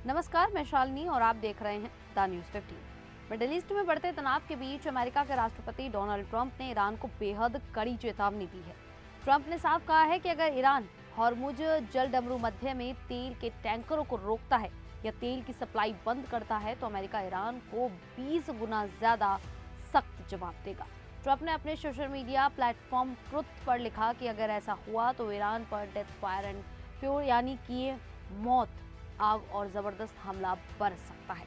नमस्कार, मैं शालिनी और आप देख रहे हैं द न्यूज़ 15। मिडिल ईस्ट में बढ़ते तनाव के बीच अमेरिका के राष्ट्रपति डोनाल्ड ट्रंप ने ईरान को बेहद कड़ी चेतावनी दी है। ट्रंप ने साफ कहा है कि अगर ईरान हॉर्मुज जलडमरू मध्य में तेल के टैंकरों को रोकता है या तेल की सप्लाई बंद करता है तो अमेरिका ईरान को 20 गुना ज्यादा सख्त जवाब देगा। ट्रंप ने अपने सोशल मीडिया प्लेटफॉर्म ट्रुथ पर लिखा कि अगर ऐसा हुआ तो ईरान पर डेथ फायर एंड फ्यूर यानी कि मौत, आग और जबरदस्त हमला बरस सकता है।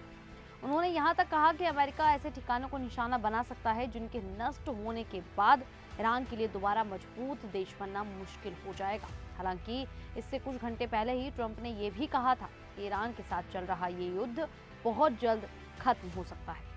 उन्होंने यहां तक कहा कि अमेरिका ऐसे ठिकानों को निशाना बना सकता है जिनके नष्ट होने के बाद ईरान के लिए दोबारा मजबूत देश बनना मुश्किल हो जाएगा। हालांकि इससे कुछ घंटे पहले ही ट्रंप ने यह भी कहा था कि ईरान के साथ चल रहा ये युद्ध बहुत जल्द खत्म हो सकता है।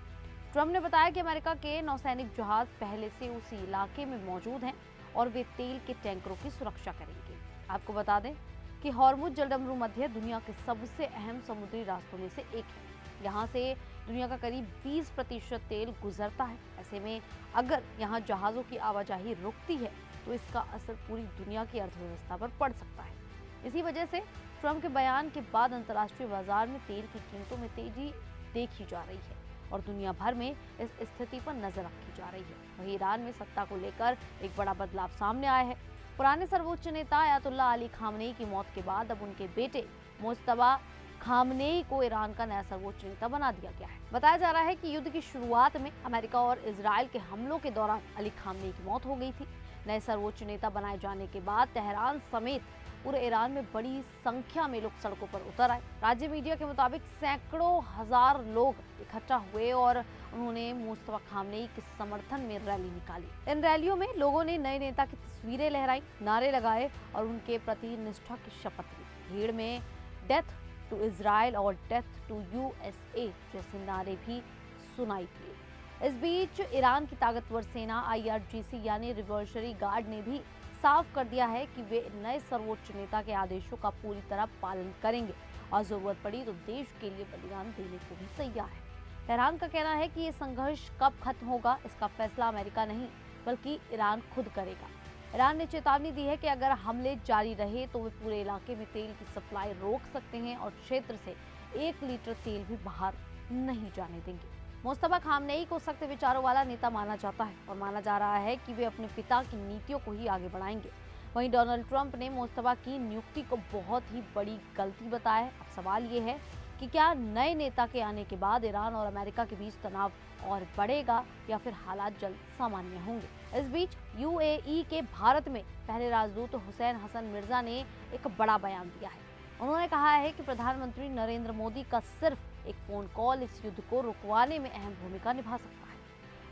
ट्रंप ने बताया कि अमेरिका के नौसैनिक जहाज पहले से उसी इलाके में मौजूद हैं और वे तेल के टैंकरों की सुरक्षा करेंगे। आपको बता दें कि हॉर्मुज जलडमरू मध्य दुनिया के सबसे अहम समुद्री रास्तों में से एक है। यहाँ से दुनिया का करीब 20% तेल गुजरता है। ऐसे में अगर यहाँ जहाज़ों की आवाजाही रुकती है तो इसका असर पूरी दुनिया की अर्थव्यवस्था पर पड़ सकता है। इसी वजह से ट्रंप के बयान के बाद अंतर्राष्ट्रीय बाजार में तेल की कीमतों में तेजी देखी जा रही है और दुनिया भर में इस स्थिति पर नजर रखी जा रही है। वहीं ईरान में सत्ता को लेकर एक बड़ा बदलाव सामने आया है। पुराने सर्वोच्च नेता अयातुल्लाह अली खामनेई की मौत के बाद अब उनके बेटे मुज्तबा खामनेई को ईरान का नया सर्वोच्च नेता बना दिया गया है। बताया जा रहा है कि युद्ध की शुरुआत में अमेरिका और इजराइल के हमलों के दौरान अली खामनेई की मौत हो गई थी। नए सर्वोच्च नेता बनाए जाने के बाद तेहरान समेत पूरे ईरान में बड़ी संख्या में लोग सड़कों पर उतर आए। राज्य मीडिया के मुताबिक सैकड़ों हजार लोग इकट्ठा हुए और उन्होंने मुस्तफा खामनेई के समर्थन में रैली निकाली। इन रैलियों में लोगों ने नए नेता की तस्वीरें लहराई, नारे लगाए और उनके प्रति निष्ठा की शपथ ली। भीड़ में डेथ टू इजराइल और डेथ टू यूएसए जैसे नारे भी सुनाई दिए। इस बीच ईरान की ताकतवर सेना IRGC यानी रिवॉल्यूशनरी गार्ड ने भी साफ कर दिया है कि वे नए सर्वोच्च नेता के आदेशों का पूरी तरह पालन करेंगे और जरूरत पड़ी तो देश के लिए बलिदान देने को भी तैयार है। तेहरान का कहना है कि ये संघर्ष कब खत्म होगा इसका फैसला अमेरिका नहीं बल्कि ईरान खुद करेगा। ईरान ने चेतावनी दी है कि अगर हमले जारी रहे तो वे पूरे इलाके में तेल की सप्लाई रोक सकते हैं और क्षेत्र से 1 लीटर तेल भी बाहर नहीं जाने देंगे। मुस्तफा खामनेई को सख्त विचारों वाला नेता माना जाता है और माना जा रहा है कि वे अपने पिता की नीतियों को ही आगे बढ़ाएंगे। वहीं डोनाल्ड ट्रंप ने मुस्तफा की नियुक्ति को बहुत ही बड़ी गलती बताया है। अब सवाल ये है कि क्या नए नेता के आने के बाद ईरान और अमेरिका के बीच तनाव और बढ़ेगा या फिर हालात जल्द सामान्य होंगे। इस बीच UAE के भारत में पहले राजदूत हुसैन हसन मिर्जा ने एक बड़ा बयान दिया है। उन्होंने कहा है कि प्रधानमंत्री नरेंद्र मोदी का सिर्फ एक फोन कॉल इस युद्ध को रुकवाने में अहम भूमिका निभा सकता है।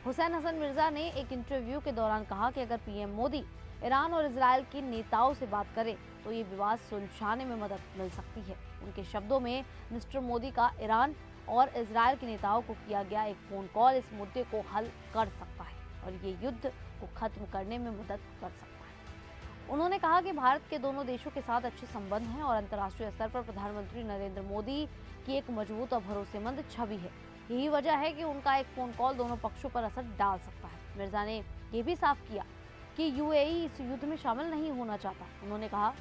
हुसैन हसन मिर्जा ने एक इंटरव्यू के दौरान कहा कि अगर PM मोदी ईरान और इजराइल के नेताओं से बात करें तो ये विवाद सुलझाने में मदद मिल सकती है। उनके शब्दों में मिस्टर मोदी का ईरान और इजराइल के नेताओं को किया गया एक फोन कॉल इस मुद्दे को हल कर सकता है और ये युद्ध को खत्म करने में मदद कर सकता है। उन्होंने कहा कि भारत के दोनों देशों के साथ अच्छे संबंध हैं और अंतर्राष्ट्रीय स्तर पर प्रधानमंत्री नरेंद्र मोदी की एक मजबूत और भरोसेमंद छवि है। यही वजह है कि उनका एक फोन कॉल दोनों पक्षों पर असर डाल सकता है। मिर्जा ने यह भी साफ किया कि UAE इस युद्ध में शामिल नहीं होना चाहता। उन्होंने कहा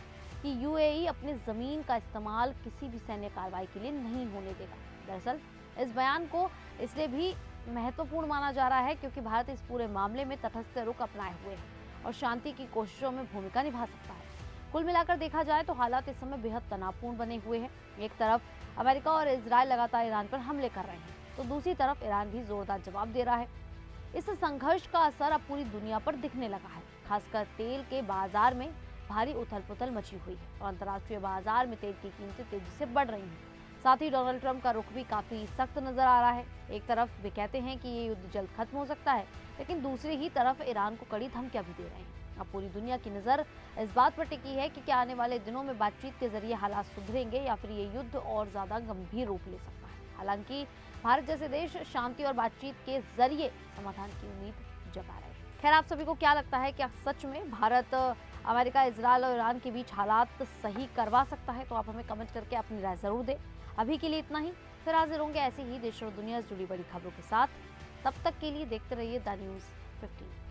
कि UAE अपनी जमीन का इस्तेमाल किसी भी सैन्य कार्रवाई के लिए नहीं होने देगा। दरअसल इस बयान को इसलिए भी महत्वपूर्ण माना जा रहा है क्योंकि भारत इस पूरे मामले में तटस्थ रुख अपनाए हुए है और शांति की कोशिशों में भूमिका निभा सकता है। कुल मिलाकर देखा जाए तो हालात इस समय बेहद तनावपूर्ण बने हुए हैं। एक तरफ अमेरिका और इजराइल लगातार ईरान पर हमले कर रहे हैं तो दूसरी तरफ ईरान भी जोरदार जवाब दे रहा है। इस संघर्ष का असर अब पूरी दुनिया पर दिखने लगा है। खासकर तेल के बाजार में भारी उथल पुथल मची हुई है और अंतर्राष्ट्रीय बाजार में तेल की कीमतें तेजी से बढ़ रही हैं। साथ ही डोनाल्ड ट्रंप का रुख भी काफी सख्त नजर आ रहा है। एक तरफ वे कहते हैं कि ये युद्ध जल्द खत्म हो सकता है लेकिन दूसरी ही तरफ ईरान को कड़ी धमकियां भी दे रहे हैं। अब पूरी दुनिया की नजर इस बात पर टिकी है कि क्या आने वाले दिनों में बातचीत के जरिए हालात सुधरेंगे या फिर ये युद्ध और ज्यादा गंभीर रूप ले सकता है। हालांकि भारत जैसे देश शांति और बातचीत के जरिए समाधान की उम्मीद जता रहे हैं। खैर, आप सभी को क्या लगता है, क्या सच में भारत अमेरिका, इजराइल और ईरान के बीच हालात सही करवा सकता है? तो आप हमें कमेंट करके अपनी राय जरूर दें। अभी के लिए इतना ही, फिर हाजिर होंगे ऐसे ही देश और दुनिया से जुड़ी बड़ी खबरों के साथ। तब तक के लिए देखते रहिए द न्यूज़ 15।